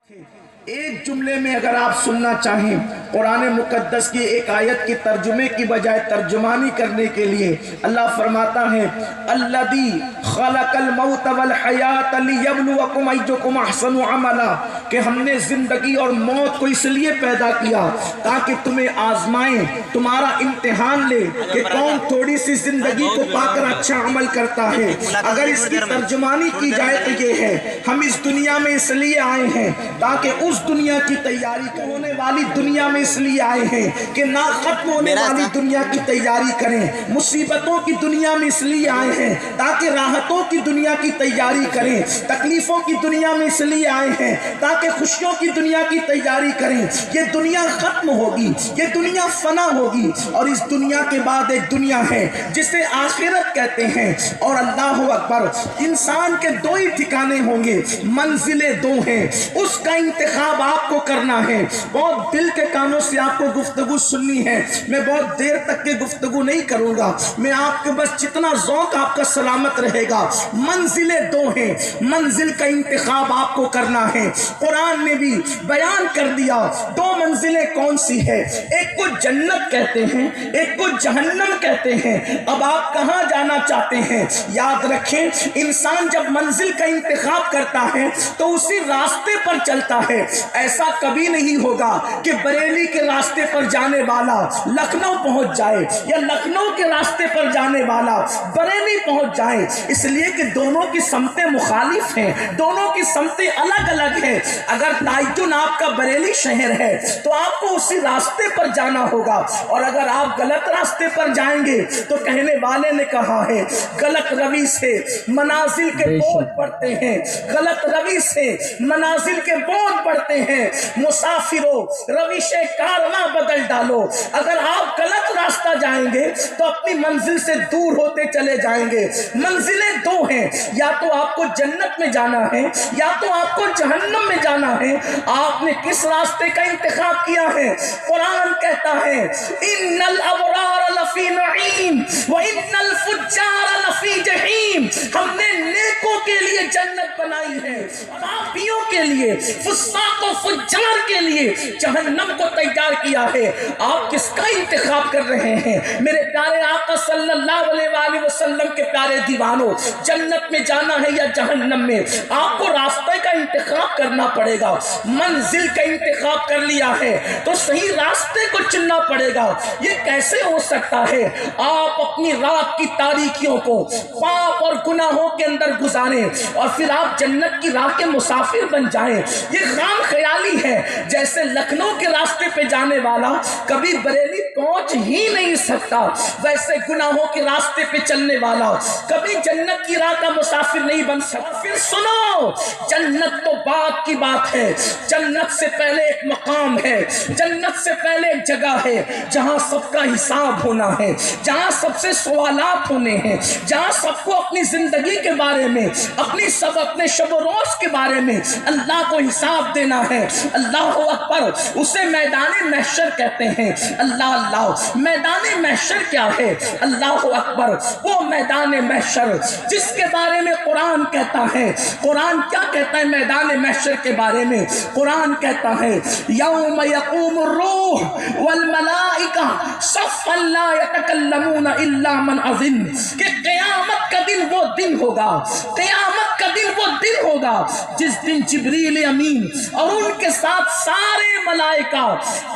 ایک جملے میں اگر آپ سننا چاہیں قرآن مقدس کی ایک آیت کی ترجمے کی بجائے ترجمانی کرنے کے لیے اللہ فرماتا ہے الذی خلق الموت والحیات لیبلوکم ایکم احسن عملا، کہ ہم نے زندگی اور موت کو اس لیے پیدا کیا تاکہ تمہیں آزمائیں، تمہارا امتحان لے کہ کون تھوڑی سی زندگی کو پا کر اچھا عمل کرتا ہے۔ اگر اس کی ترجمانی کی جائے تو یہ ہے ہم اس دنیا میں اس لیے آئے ہیں تاکہ اس دنیا کی تیاری ہونے والی دنیا میں اس لیے آئے ہیں کہ نہ ختم ہونے والی دنیا کی تیاری کریں، مصیبتوں کی دنیا میں اس لیے آئے ہیں تاکہ راحتوں کی دنیا کی تیاری کریں، تکلیفوں کی دنیا میں اس لیے آئے ہیں تاکہ خوشیوں کی دنیا کی تیاری کریں۔ یہ دنیا ختم ہوگی، یہ دنیا فنا ہوگی، اور اس دنیا کے بعد ایک دنیا ہے جسے آخرت کہتے ہیں۔ اور اللہ اکبر، انسان کے دو ہی ٹھکانے ہوں گے، منزلیں دو ہیں، اس کا انتخاب آپ کو کرنا ہے۔ بہت دل کے کانوں سے آپ کو گفتگو سننی ہے، میں بہت دیر تک کے گفتگو نہیں کروں گا، میں آپ کے بس جتنا ذوق آپ کا سلامت رہے گا۔ منزلیں دو ہیں، منزل کا انتخاب آپ کو کرنا ہے۔ قرآن نے بھی بیان کر دیا دو منزلیں کون سی ہے، ایک کو جنت کہتے ہیں، ایک کو جہنم کہتے ہیں۔ اب آپ کہاں جانا چاہتے ہیں؟ یاد رکھیں، انسان جب منزل کا انتخاب کرتا ہے تو اسی راستے پر چلتا ہے۔ ایسا کبھی نہیں ہوگا کہ بریلی کے راستے پر جانے والا لکھنؤ پہنچ جائے یا لکھنؤ کے راستے پر جانے والا بریلی پہنچ جائے، اس لیے کہ دونوں کی سمتیں مخالف ہیں، دونوں کی سمتیں الگ الگ ہیں۔ اگر تعین آپ کا بریلی شہر ہے تو آپ کو اسی راستے پر جانا ہوگا، اور اگر آپ غلط راستے پر جائیں گے تو کہنے والے نے کہا ہے غلط روی سے منازل کے بوجھ پڑتے ہیں، غلط روی سے منازل کے بوجھ پڑتے ہیں۔ مسافروں روش کارواں بدل ڈالو، اگر آپ غلط راستہ جائیں گے تو اپنی منزل سے دور ہوتے چلے جائیں گے۔ منزلیں دو ہیں، یا تو آپ کو جنت میں جانا ہے یا تو آپ کو جہنم میں جانا ہے۔ آپ نے کس راستے کا انتخاب کیا ہے؟ قرآن کہتا ہے ان الابرار لفی نعیم وان الفجار لفی جحیم، ہم نے نیکوں کے لیے جنت بنائی ہے، پاپیوں کے لیے، فساق و فجار کے لیے جہنم کو تیار کیا ہے۔ آپ کس کا انتخاب کر رہے ہیں؟ میرے پیارے آقا صلی اللہ علیہ وآلہ وسلم کے پیارے دیوانوں، جنت میں جانا ہے یا جہنم میں؟ آپ کو راستے کا انتخاب کرنا پڑے گا۔ منزل کا انتخاب کر لیا ہے تو صحیح راستے کو چننا پڑے گا۔ یہ کیسے ہو سکتا ہے؟ آپ اپنی رات کی تاریکیوں کو پاپ اور گناہوں کے اندر گزاریں اور پھر آپ جنت کی راہ کے مسافر بن جائیں۔ یہ خام خیالی ہے۔ جیسے لکھنؤ کے راستے پہ جانے والا کبھی بریلی پہنچ ہی نہیں سکتا، ویسے گناہوں کے راستے پہ چلنے والا کبھی جنت کی راہ کا مسافر نہیں بن سکتا۔ پھر سنو، جنت تو بات کی بات ہے، جنت سے پہلے ایک مقام ہے، جنت سے پہلے ایک جگہ ہے جہاں سب کا حساب ہونا ہے، جہاں سب سے سوالات ہونے ہیں، جہاں سب کو اپنی زندگی کے بارے میں، اپنے شب و روز کے بارے میں اللہ کو حساب دینا ہے۔ اللہ اکبر، اسے میدان محشر کہتے ہیں۔ اللہ، میدان محشر کیا ہے؟ اللہ اکبر، وہ میدان محشر جس کے بارے میں قرآن کہتا ہے۔ قرآن کیا کہتا ہے میدان محشر کے بارے میں؟ قرآن کہتا ہے یوم یقوم الروح والملائکہ صفا لا یتکلمون الا من اذن، کہ قیامت کا دن وہ دن ہوگا، قیامت کا دن وہ دن ہوگا جس دن جبریل امین اور ان کے ساتھ سارے ملائکہ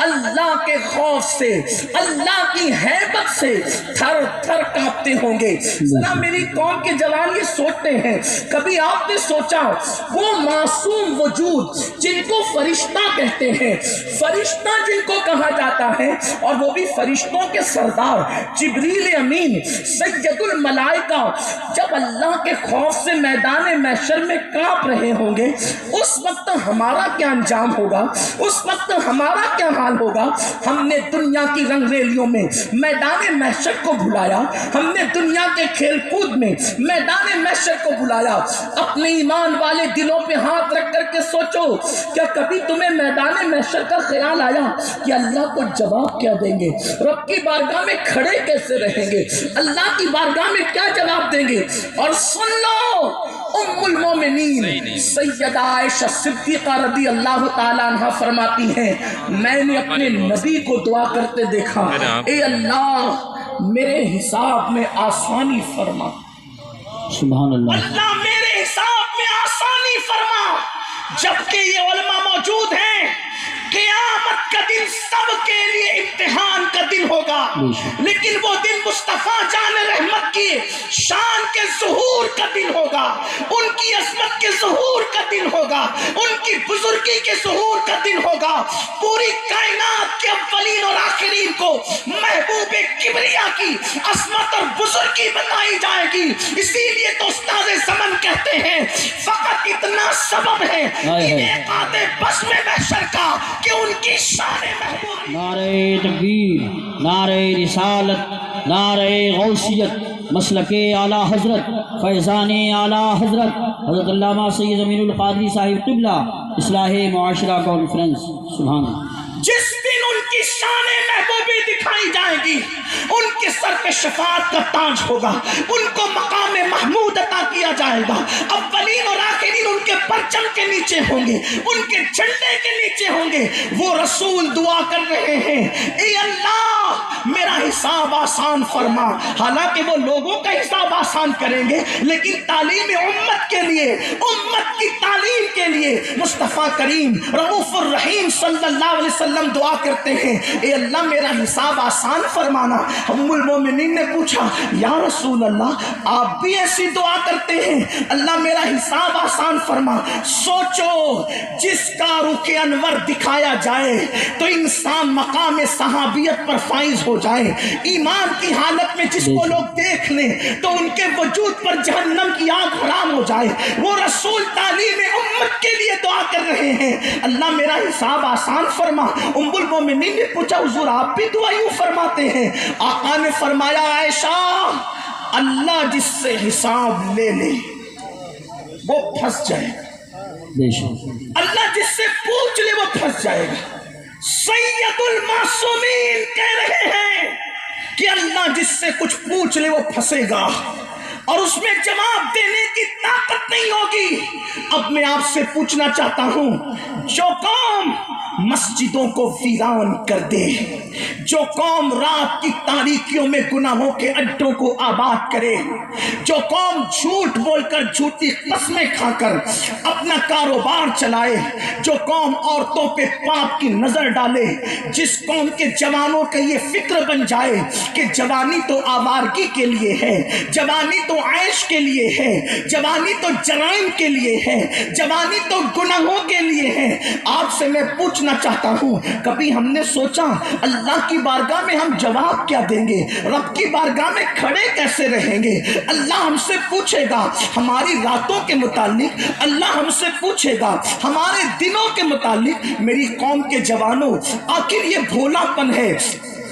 اللہ کے خوف سے، اللہ کی ہیبت سے تھر تھر کانپتے ہوں گے۔ ذرا میری قوم کے جوان یہ سوچتے ہیں، کبھی آپ نے سوچا وہ معصوم وجود جن کو فرشتہ کہتے ہیں، فرشتہ جن کو کہا جاتا ہے، اور وہ بھی فرشتوں کے سردار جبریل امین سید الملائکہ، جب اللہ کے خوف سے میدان محشر میں کانپ رہے ہوں گے، اس وقت ہمارا کیا انجام ہوگا؟ اس وقت ہمارا کیا حال ہوگا؟ ہم نے دنیا کی رنگ ریلیوں میں میدان محشر کو بھلایا، ہم نے دنیا کے کھیل کود میں میدان محشر کو بھلایا۔ اپنے ایمان والے دلوں پہ ہاتھ رکھ کر کے سوچو، کیا کبھی تمہیں میدان محشر کا خیال آیا کہ اللہ کو جواب کیا دیں گے؟ رب کی بارگاہ میں کھڑے کیسے رہیں گے؟ اللہ کی بارگاہ میں کیا جواب دیں گے؟ اور سن لو، ام المومنین سیدہ عائشہ صدیقہ رضی اللہ تعالی عنہ فرماتی ہیں میں نے اپنے نبی کو دعا کرتے دیکھا اے اللہ میرے حساب میں آسانی فرما، سبحان اللہ، اللہ میرے حساب میں آسانی فرما۔ جبکہ یہ علماء موجود ہیں، قیامت کا دن سب کے لیے امتحان کا دن ہوگا، لیکن وہ دن مصطفیٰ جان رحمت کی شان کے ظہور کا دن ہوگا، ان کی عظمت کے ظہور کا دن ہوگا، ان کی بزرگی کے ظہور کا دن ہوگا۔ پوری کائنات کے اولین اور آخرین کو محبوب کبریا کی عظمت اور بزرگی بتائی جائے گی۔ اسی لیے تو استاد زمن کہتے ہیں فقط اتنا سبب ہے انعقاد بزم محشر کا کہ ان کی شان محبوب۔ نعرہ تکبیر، نعرہ رسالت، نعرہ غوثیت، مسلک اعلیٰ حضرت، فیضان اعلیٰ حضرت حضرت علامہ سید امین القادری صاحب قبلہ، اصلاح معاشرہ کانفرنس۔ سبحان اللہ۔ جس دن ان کی شان محبوبی دکھائی جائے گی، ان کے سر پہ شفاعت کا تاج ہوگا، ان کو مقام محمود عطا کیا جائے گا، اولین اور آخرین ان کے پرچم کے نیچے ہوں گے، ان کے جھنڈے کے نیچے ہوں گے۔ وہ رسول دعا کر رہے ہیں اے اللہ میرا حساب آسان فرما۔ حالانکہ وہ لوگوں کا حساب آسان کریں گے، لیکن تعلیم امت کے لیے، امت کی تعلیم کے لیے مصطفیٰ کریم رؤوف الرحیم صلی اللہ علیہ وسلم دعا کرتے ہیں اے اللہ میرا حساب آسان فرمانا۔ ام المومنین نے پوچھا یا رسول اللہ آپ بھی ایسی دعا کرتے ہیں؟ اللہ میرا حساب آسان فرما۔ سوچو جس کا رخ انور دکھایا جائے تو انسان مقام صحابیت پر فائز ہو جائے، ایمان کی حالت میں جس کو لوگ دیکھ لیں تو ان کے وجود پر جہنم کی آگ حرام ہو جائے۔ وہ رسول تعلیم امت کے لیے دعا کر رہے ہیں اللہ میرا حساب آسان فرما۔ ام المومنین نے پوچھا حضور آپ بھی دعا یوں فرماتے ہیں؟ آقا نے فرمایا عائشہ اللہ جس سے حساب لے لے وہ پھنس جائے گا، بے شک، اللہ جس سے پوچھ لے وہ پھنس جائے گا۔ سید المعصومین کہہ رہے ہیں کہ اللہ جس سے کچھ پوچھ لے وہ پھنسے گا اور اس میں جواب دینے کی طاقت نہیں ہوگی۔ اب میں آپ سے پوچھنا چاہتا ہوں جو قوم مسجدوں کو ویران کر دے، جو قوم رات کی تاریکیوں میں گناہوں کے اڈوں کو آباد کرے، جو قوم جھوٹ بول کر جھوٹی قسمیں کھا کر اپنا کاروبار چلائے، جو قوم عورتوں پہ پاپ کی نظر ڈالے، جس قوم کے جوانوں کا یہ فکر بن جائے کہ جوانی تو آوارگی کے لیے ہے، جوانی تو عیش کے لیے ہے، جوانی تو جرائم کے لیے ہے، جوانی تو گناہوں کے لیے ہے۔ آپ سے میں پوچھنا چاہتا ہوں کبھی ہم نے سوچا اللہ کی بارگاہ میں ہم جواب کیا دیں گے، رب کی بارگاہ میں کھڑے کیسے رہیں گے؟ اللہ ہم سے پوچھے گا ہماری راتوں کے متعلق، اللہ ہم سے پوچھے گا ہمارے دنوں کے متعلق۔ میری قوم کے جوانوں آخر یہ بھولا پن ہے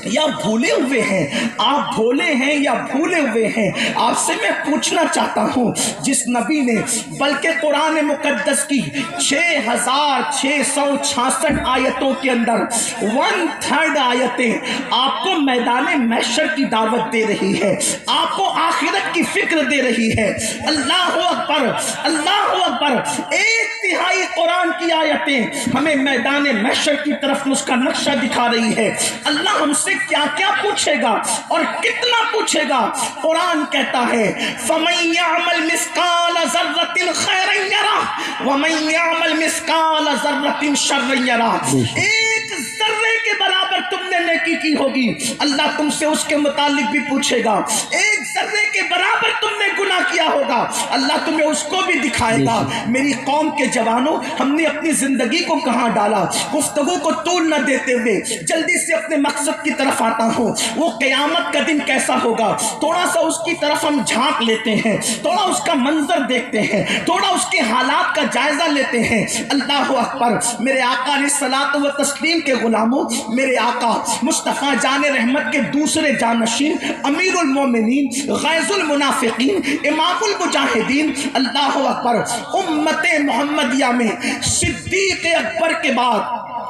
یا بھولے ہوئے ہیں؟ آپ بھولے ہیں یا بھولے ہوئے ہیں؟ آپ سے میں پوچھنا چاہتا ہوں جس نبی نے بلکہ قرآن مقدس کی 6666 آیتوں کے اندر 1/3 آیتیں آپ کو میدان محشر کی دعوت دے رہی ہے، آپ کو آخرت کی فکر دے رہی ہے۔ اللہ اکبر، اللہ اکبر۔ 1/3 قرآن کی آیتیں ہمیں میدان محشر کی طرف اس کا نقشہ دکھا رہی ہے۔ اللہ ہم سے کیا کیا پوچھے گا اور کتنا پوچھے گا؟ قرآن کہتا ہے فَمَن يَعْمَلْ مِثْقَالَ ذَرَّةٍ خَيْرًا يَرَهُ وَمَن يَعْمَلْ مِثْقَالَ ذَرَّةٍ شَرًّا يَرَهُ۔ ایک ذرے کے برابر تم نے نیکی کی ہوگی اللہ تم سے اس کے متعلق بھی پوچھے گا، ایک ذرے کے برابر تم نے گناہ کیا ہوگا اللہ تمہیں اس کو بھی دکھائے گا۔ میری قوم کے جوانوں ہم نے اپنی زندگی کو کہاں ڈالا؟ گفتگو کو طول نہ دیتے ہوئے جلدی سے اپنے مقصد کی طرف آتا ہوں۔ وہ قیامت کا دن کیسا ہوگا تھوڑا سا اس کی طرف ہم جھانک لیتے ہیں، تھوڑا اس کا منظر دیکھتے ہیں، تھوڑا اس کے حالات کا جائزہ لیتے ہیں۔ اللہ اکبر۔ میرے آقا علیہ الصلوۃ و تسلیم کے غلاموں، میرے آقا مصطفیٰ جان رحمت کے دوسرے جانشین امیر المومنین، غیظ المنافقین، امام المجاہدین، اللہ اکبر، امت محمدیہ میں صدیق اکبر کے بعد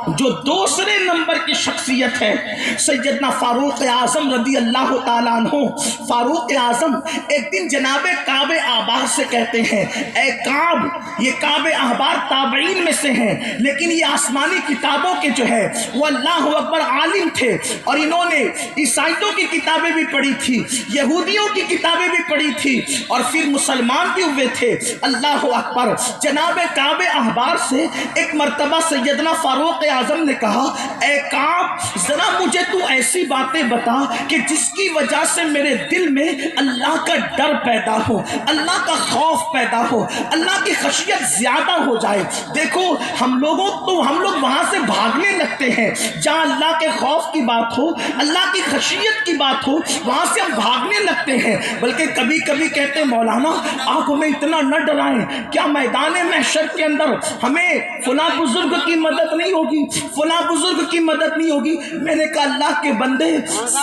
جو دوسرے نمبر کی شخصیت ہے سیدنا فاروق اعظم رضی اللہ تعالیٰ عنہ۔ فاروق اعظم ایک دن جناب کعب احبار سے کہتے ہیں، اے کعب، یہ کعب احبار تابعین میں سے ہیں، لیکن یہ آسمانی کتابوں کے جو ہے وہ اللہ اکبر عالم تھے، اور انہوں نے عیسائیوں کی کتابیں بھی پڑھی تھی، یہودیوں کی کتابیں بھی پڑھی تھی، اور پھر مسلمان بھی ہوئے تھے۔ اللہ اکبر۔ جناب کعب احبار سے ایک مرتبہ سیدنا فاروق اعظم نے کہا، اے کعب، ذرا مجھے تو ایسی باتیں بتا کہ جس کی وجہ سے میرے دل میں اللہ کا ڈر پیدا ہو، اللہ کا خوف پیدا ہو، اللہ کی خشیت زیادہ ہو جائے۔ دیکھو ہم لوگ وہاں سے بھاگنے لگتے ہیں جہاں اللہ کے خوف کی بات ہو، اللہ کی خشیت کی بات ہو، وہاں سے ہم بھاگنے لگتے ہیں۔ بلکہ کبھی کبھی کہتے ہیں مولانا آپ ہمیں اتنا نہ ڈرائیں، کیا میدان محشر کے اندر ہمیں فلاں بزرگ کی مدد نہیں ہوگی، فلاں بزرگ کی مدد نہیں ہوگی؟ میں نے کہا اللہ کے بندے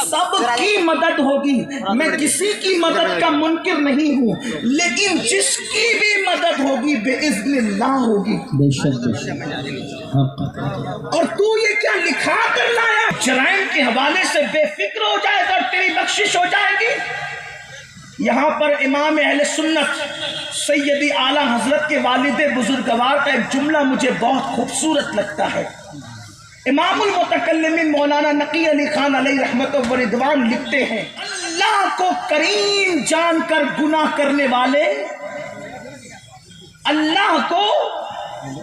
سب کی مدد ہوگی، میں کسی کی مدد کا منکر نہیں ہوں، لیکن جس کی بھی مدد ہوگی باذن اللہ ہوگی۔ بے شک بے شک۔ اور تو یہ کیا لکھا کر لایا؟ جرائم کے حوالے سے بے فکر ہو جائے گا اور تیری بخشش ہو جائے گی۔ یہاں پر امام اہل سنت سیدی اعلیٰ حضرت کے والد بزرگوار کا ایک جملہ مجھے بہت خوبصورت لگتا ہے۔ امام المتکلمین مولانا نقی علی خان علیہ رحمت و رضوان لکھتے ہیں، اللہ کو کریم جان کر گناہ کرنے والے، اللہ کو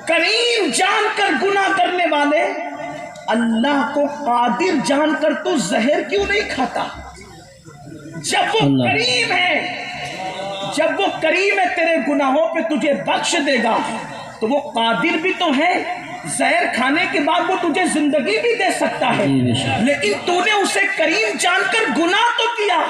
کریم جان کر گناہ کرنے والے، اللہ کو قادر جان کر تو زہر کیوں نہیں کھاتا؟ جب وہ کریم ہے، جب وہ کریم ہے تیرے گناہوں پہ تجھے بخش دے گا، تو وہ قادر بھی تو ہے، زہر کھانے کے بعد وہ تجھے زندگی بھی دے سکتا ہے۔ لیکن تو نے اسے کریم جان کر گناہ تو کیا،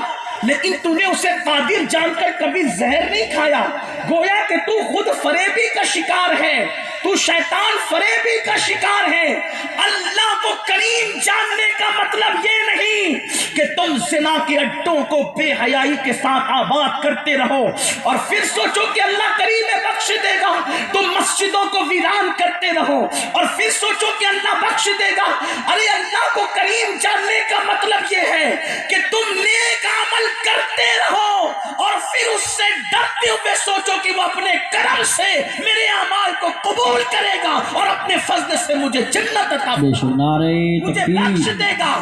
لیکن تو نے اسے قادر جان کر کبھی زہر نہیں کھایا۔ گویا کہ تو خود فریبی کا شکار ہے، تو شیطان فریبی کا شکار ہے۔ اللہ کو کریم جاننے کا مطلب یہ نہیں کہ تم زنا کے اڈوں کو بے حیائی کے ساتھ آباد کرتے رہو اور پھر سوچو کہ اللہ کریم بخش دے گا، تم مسجدوں کو ویران کرتے رہو اور پھر سوچو کہ اللہ بخش دے گا۔ ارے اللہ کو کریم جاننے کا مطلب یہ ہے کہ تم نیک عمل کرتے رہو اور پھر اس سے ڈرتے ہوئے سوچو کہ وہ اپنے کرم سے میرے اعمال کو قبول کرے گا اور اپنے فضل سے مجھے جنت عطا مجھے بخش دے گا۔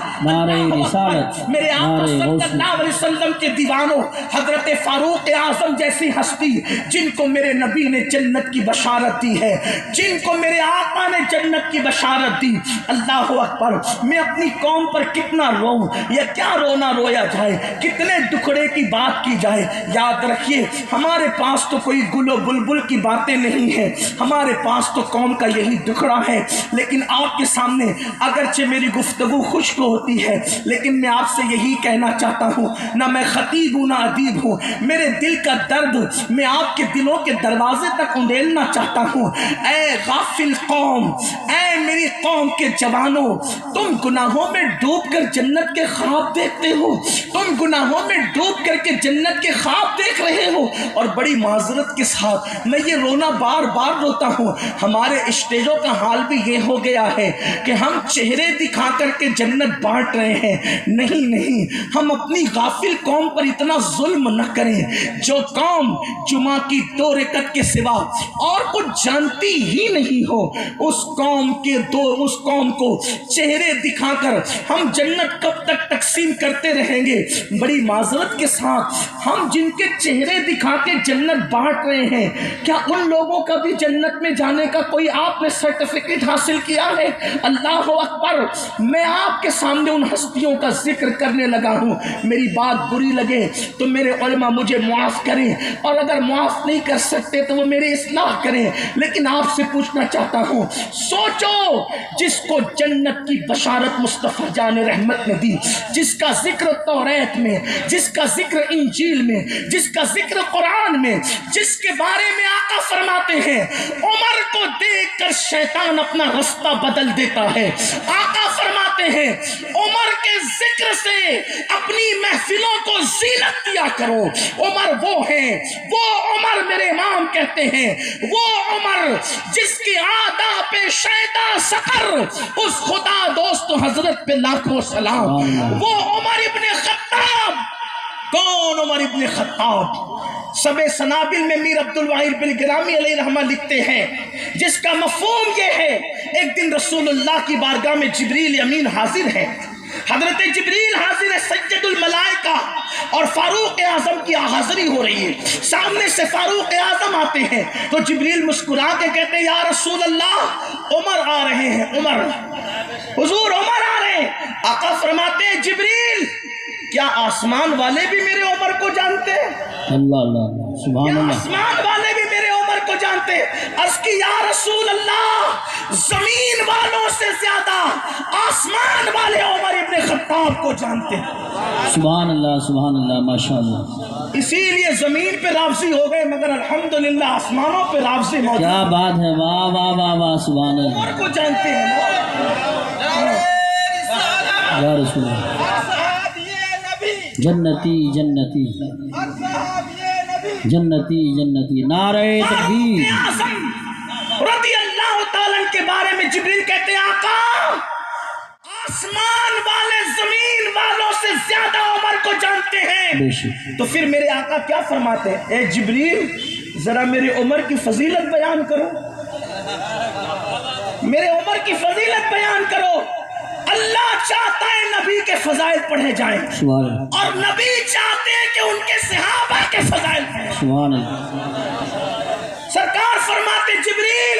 میرے آقا صلی اللہ علیہ وسلم کے دیوانوں، حضرت فاروق اعظم جیسی ہستی جن کو میرے نبی نے جنت کی بشارت دی ہے، جن کو میرے آقا نے جنت کی بشارت دی، اللہ اکبر، میں اپنی قوم پر کتنا روؤں یا کیا رونا رویا جائے، کتنے دکھڑے کی بات کی جائے۔ یاد رکھیے ہمارے پاس تو کوئی گل و بلبل کی باتیں نہیں ہیں، ہمارے پاس تو قوم کا یہی دکھڑا ہے۔ لیکن آپ کے سامنے اگرچہ میری گفتگو خشک ہوتی ہے، لیکن میں آپ سے یہی کہنا چاہتا ہوں، نہ میں خطیب ہوں نہ ادیب ہوں، میرے دل کا درد میں آپ کے دلوں کے دروازے تک اندھیلنا چاہتا ہوں۔ اے غافل قوم، اے میری قوم کے جوانوں، تم گناہوں میں ڈوب کر جنت کے خواب دیکھتے ہو، تم گناہوں میں ڈوب کر کے جنت کے خواب دیکھ رہے ہو۔ اور بڑی معذرت کے ساتھ میں یہ رونا بار بار روتا ہوں، ہمارے اسٹیجوں کا حال بھی یہ ہو گیا ہے کہ ہم چہرے دکھا کر کے جنت بانٹ رہے ہیں۔ نہیں، ہم اپنی غافل قوم پر اتنا ظلم نہ کریں۔ جو قوم جمعہ کی 2 رکعت کے سوا اور کچھ جانتی ہی نہیں ہو، اس قوم کو چہرے دکھا کر ہم جنت کب تک تقسیم کرتے رہیں گے؟ بڑی معذرت کے ساتھ ہم جن کے چہرے دکھا کے جنت بانٹ رہے ہیں، کیا ان لوگوں کا بھی جنت میں جانے کا کوئی آپ نے سرٹیفکیٹ حاصل کیا ہے؟ اللہ اکبر، میں آپ کے سامنے ان ہستیوں کا ذکر کرنے لگا ہوں۔ میری بات بری لگے تو میرے علماء مجھے معاف کریں، اور اگر معاف نہیں کر سکتے تو وہ میری اصلاح کریں، لیکن آپ سے پوچھنا چاہتا ہوں، سوچو جس کو جنت کی بشارت مصطفیٰ جان رحمت نے دی، جس کا ذکر توریت میں، جس کا ذکر انجیل میں، جس کا ذکر قرآن میں، جس کے بارے میں آقا فرماتے ہیں عمر کو دیکھ کر شیطان اپنا رستہ بدل دیتا ہے۔ آقا فرماتے ہیں عمر کے ذکر سے اپنی محفلوں کو زینت دیا کرو۔ عمر وہ ہیں، وہ عمر میرے امام کہتے ہیں، وہ عمر جس کی عادا پہ شیدا سقر، اس خدا دوست حضرت پہ لاکھوں سلام۔ وہ عمر ابن خطاب۔ کون عمر ابن خطاب؟ سب سنابل میں میر عبد الواحد بن گرامی علیہ رحمہ لکھتے ہیں، جس کا مفہوم یہ ہے، ایک دن رسول اللہ کی بارگاہ میں جبریل امین حاضر ہے۔ حضرت جبریل حاضر ہے، سید الملائکہ، اور فاروق اعظم کی حاضری ہو رہی ہے۔ سامنے سے فاروق اعظم آتے ہیں تو جبریل مسکرا کے کہتے ہیں یا رسول اللہ عمر آ رہے ہیں، عمر، حضور عمر آ رہے ہیں۔ آقا فرماتے ہیں جبریل کیا آسمان والے بھی میرے عمر کو جانتے ہیں؟ اللہ اللہ سبحان کیا اللہ۔ آسمان والے بھی میرے عمر کو جانتے ہیں؟ عرض کی یا رسول اللہ زمین والوں سے زیادہ آسمان والے عمر ابن خطاب کو جانتے ہیں۔ سبحان اللہ ماشاء اللہ۔ اسی لیے زمین پہ راضی ہو گئے مگر الحمدللہ آسمانوں پہ راضی موجود۔ کیا بات ہے، واہ واہ واہ واہ، سبحان اللہ۔ عمر کو جانتے ہیں یا رسول اللہ، جنتی جنتی جنتی جنتی، نعرہ تکبیر۔ اعظم رضی اللہ تعالیٰ کے بارے میں جبریل کہتے ہیں آقا آسمان والے زمین والوں سے زیادہ عمر کو جانتے ہیں۔ بے شک۔ تو پھر میرے آقا کیا فرماتے ہیں؟ اے جبریل ذرا میرے عمر کی فضیلت بیان کرو، میرے عمر کی فضیلت بیان کرو۔ اللہ چاہتا ہے نبی کے فضائل پڑھے جائیں، سبحان اللہ، اور نبی چاہتے ہیں کہ ان کے صحابہ کے فضائل پڑھیں۔ سبحان اللہ۔ سرکار فرماتے جبریل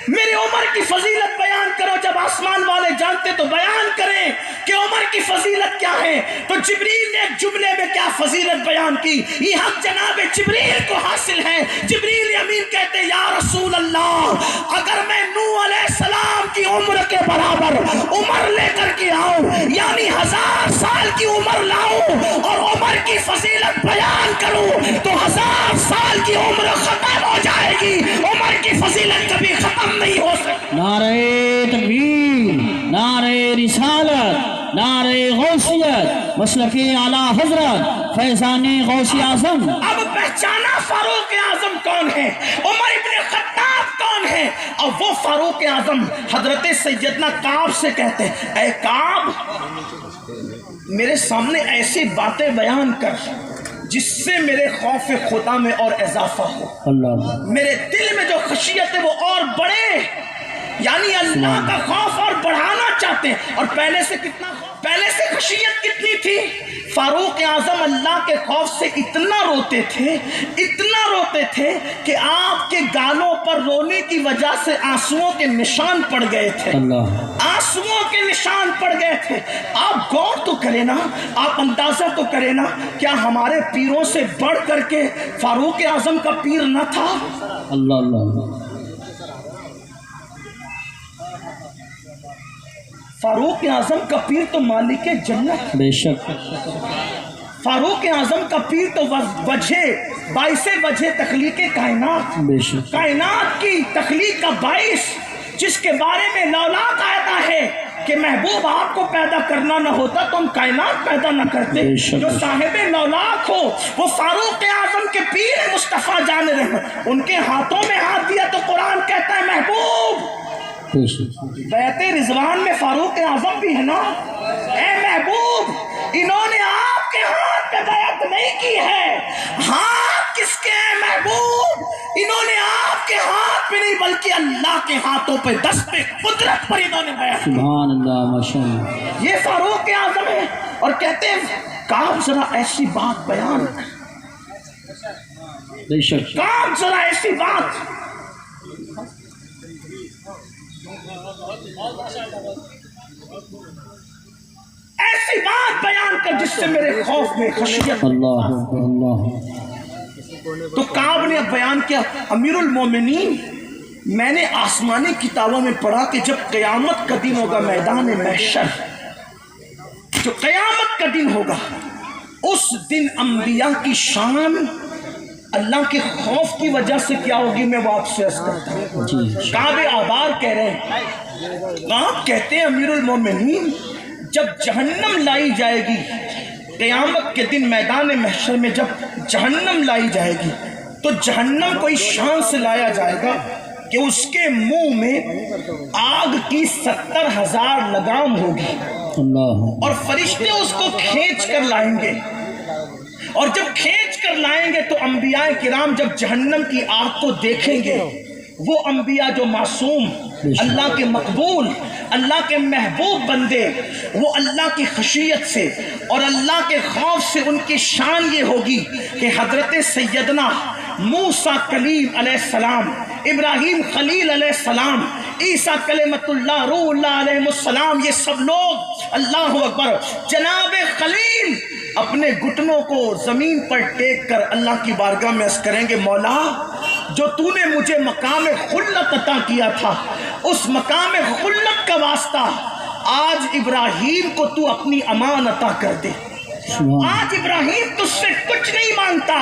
میرے عمر کی فضیلت بیان کرو۔ جب آسمان والے جانتے تو بیان کریں کہ عمر کی فضیلت کیا ہے۔ تو جبریل نے ایک جملے میں کیا فضیلت بیان کی، یہ حق جناب جبریل کو حاصل ہے۔ جبریل امین کہتے یا رسول اللہ اگر میں نوح علیہ السلام کی عمر کے برابر عمر لے کر کے آؤں، یعنی 1000 سال کی عمر لاؤں اور عمر کی فضیلت بیان کروں تو 1000 سال کی عمر ختم ہو جائے گی، عمر کی فضیلت کبھی ختم نہیں ہو سکتی۔ نعرہ تکبیر، نعرہ رسالت، نعرہ غوثیت، مسلک اعلیٰ حضرت فیضان غوث اعظم۔ اب پہچانا فاروق اعظم کون ہے، عمر ابن خطاب کون ہے، اور وہ فاروق اعظم حضرت سیدنا کعب سے کہتے ہیں اے کعب میرے سامنے ایسی باتیں بیان کر جس سے میرے خوف خدا میں اور اضافہ ہو، اللہ، میرے دل میں جو خشیت ہے وہ اور بڑھے، یعنی اللہ کا خوف اور بڑھانا چاہتے ہیں۔ اور پہلے سے کتنا پہلے سے خشیت کتنی تھی؟ فاروق اعظم اللہ کے خوف سے اتنا روتے تھے کہ آپ کے گالوں پر رونے کی وجہ سے آنسوؤں کے نشان پڑ گئے تھے، آنسوؤں کے نشان پڑ گئے تھے۔ آپ غور تو کریں نا، آپ اندازہ تو کریں نا، کیا ہمارے پیروں سے بڑھ کر کے فاروق اعظم کا پیر نہ تھا؟ اللہ اللہ، فاروق اعظم کا پیر تو مالک جنت، بے شک، فاروق اعظم کا پیر تو باعث وجہ تخلیق کائنات، بے شک، کائنات کی تخلیق کا باعث، جس کے بارے میں لولاک آتا ہے کہ محبوب آپ کو پیدا کرنا نہ ہوتا تو ہم کائنات پیدا نہ کرتے۔ جو صاحب لولاک ہو وہ فاروق اعظم کے پیر مصطفیٰ جان رحمت، ان کے ہاتھوں میں ہاتھ دیا تو قرآن کہتا ہے محبوب بیعت رضوان میں فاروق اعظم بھی ہے نا، اے محبوب انہوں نے آپ کے ہاتھ پہ بیعت نہیں کی ہے، ہاتھ کس کے ہیں محبوب؟ انہوں نے آپ کے ہاتھ پہ نہیں بلکہ اللہ کے ہاتھوں پہ دست قدرت پر انہوں نے بیعت کی۔ سبحان اللہ ماشاءاللہ، یہ فاروق اعظم ہے۔ اور کہتے ہیں کعب ذرا ایسی بات بیان کر، بے شک، کعب ذرا ایسی بات، ایسی بات بیان کر جس سے میرے خوف میں خشیت۔ اللہ اللہ، تو کعب نے اب بیان کیا امیر المومنین میں نے آسمانی کتابوں میں پڑھا کہ جب قیامت کا دن ہوگا میدان محشر، جو قیامت کا دن ہوگا اس دن انبیاء کی شان اللہ کے خوف کی وجہ سے کیا ہوگی، میں وہ آپ سے عرض کرتا ہوں۔ کعب آبار کہہ رہے ہیں، کعب کہتے ہیں امیر المومنین جب جہنم لائی جائے گی، قیامت کے دن میدان محشر میں جب جہنم لائی جائے گی تو جہنم کو اس شان سے لایا جائے گا کہ اس کے منہ میں آگ کی 70,000 لگام ہوگی، اللہ، اور فرشتے اس کو کھینچ کر لائیں گے، اور جب کھینچ کر لائیں گے تو انبیاء کرام جب جہنم کی آگ کو دیکھیں گے، وہ انبیاء جو معصوم، اللہ کے مقبول، اللہ کے محبوب بندے، وہ اللہ کی خشیت سے اور اللہ کے خوف سے ان کی شان یہ ہوگی کہ حضرت سیدنا موسیٰ کلیم علیہ السلام، ابراہیم خلیل علیہ السلام، عیسیٰ کلمۃ اللہ روح اللہ علیہ السلام، یہ سب لوگ اللہ اکبر جناب خلیل اپنے گھٹنوں کو زمین پر ٹیک کر اللہ کی بارگاہ میں عرض کریں گے، مولا جو تو نے مجھے مقام خلت عطا کیا تھا، اس مقام خلت کا واسطہ آج ابراہیم کو تو اپنی امان عطا کر دے۔ آج ابراہیم تجھ سے کچھ نہیں مانگتا،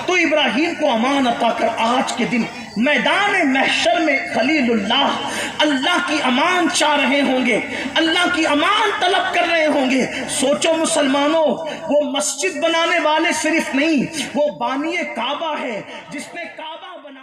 تو ابراہیم کو امان عطا کر۔ آج کے دن میدان محشر میں خلیل اللہ کی امان چاہ رہے ہوں گے، اللہ کی امان طلب کر رہے ہوں گے۔ سوچو مسلمانوں، وہ مسجد بنانے والے صرف نہیں، وہ بانی کعبہ ہے جس نے کعبہ بنا